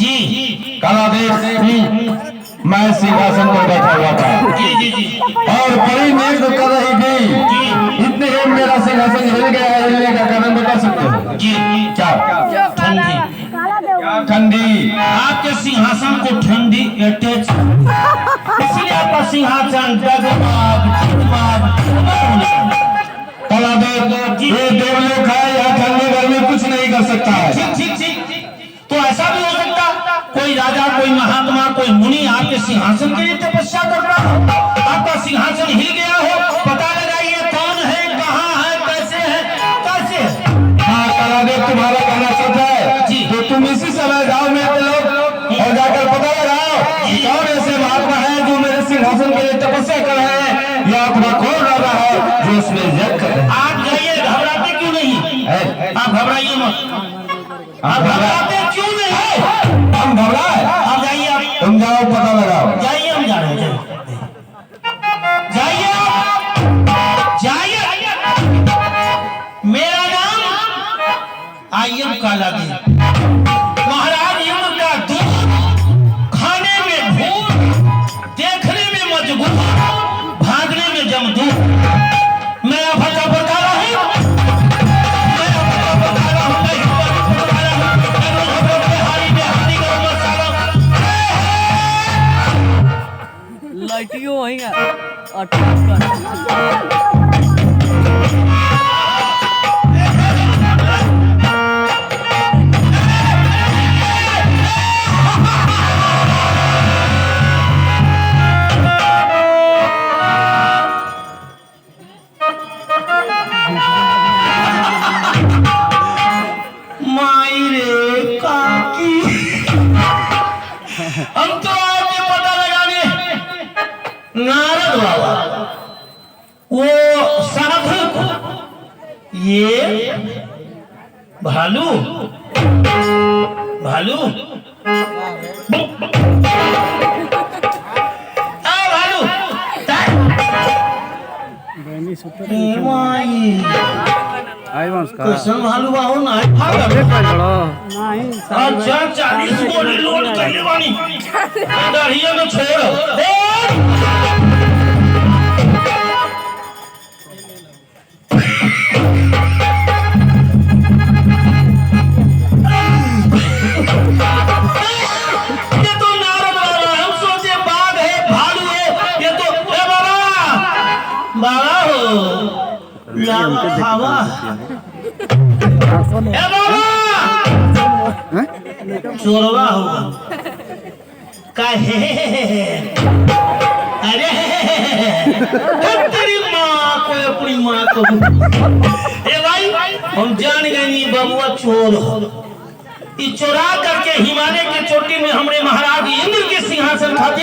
जी काला देव मैं सिंहासन पर बैठा हुआ था। जी जी जी और बड़ी नींद कर रही थी। इतने में मेरा सिंहासन हिल गया। हिलने का कारण बता सकते हो? जी क्या? ठंडी ठंडी। आपके सिंहासन को ठंडी अटैच, इसलिए आपका सिंहासन डगमग डगमग काला देव ये देवलोक है, यहाँ ठंडी गर्मी कुछ नहीं कर सकता है। ठीक ठीक ठीक। तो ऐसा भी हो सकता कोई राजा, कोई महात्मा, कोई मुनि आपके सिंहासन के लिए तपस्या कर रहा हो, आपका सिंहासन हिल गया हो, पता लगाइए कौन है, कहाँ है, कैसे है, कैसे है। हाँ काला देव तुम्हारा कहना सच है जी। तो तुम इसी समय जाओ मेरे लोग और जाकर पता लगाओ कौन ऐसे महात्मा है जो मेरे सिंहासन के लिए तपस्या कर रहे हैं, या अथवा कौन राजा है जो उसमें यज्ञ कर रहे हैं। आप जाइए, घबराते क्यों नहीं? आप घबराइए मत, आप घबराते क्यों नहीं? हम घबराए? आप जाइए, आप तुम जाओ पता लगाओ। जाइए, हम जा रहे हैं, जाइए जाइए जाइए। मेरा नाम आयम काला देव, महाराज यम का दूत, खाने में भूत, देखने में मजबूत, भागने में जमदूत। मैं फटा बता रहा हूँ, मैं फटा बता रहा हूँ, मैं बता रहा हूँ, मैं रोज बिहारी बिहारी का मसाला लाइटियों होएगा और माई रे काकी। हम तो आगे पता लगाने नारद बाबा, वो साधु, ये भालू भालू भालू माई कृष्ण भालू बाहु ना अच्छा 40 गोली लोड करने वाली दरिया में छोड़ ये तो नारद बाबा, हम सोचे बाघ है, भालू है, ये तो बाबा हो लावा खावा। ए बाबा चोरवा होगा काहे? अरे तेरी माँ को, अपनी माँ को। ए भाई हम जान गए नहीं बबुआ चोर हो। ये चोरा करके हिमालय के चोटी में हमारे महाराज इंद्र के सिंहासन खाते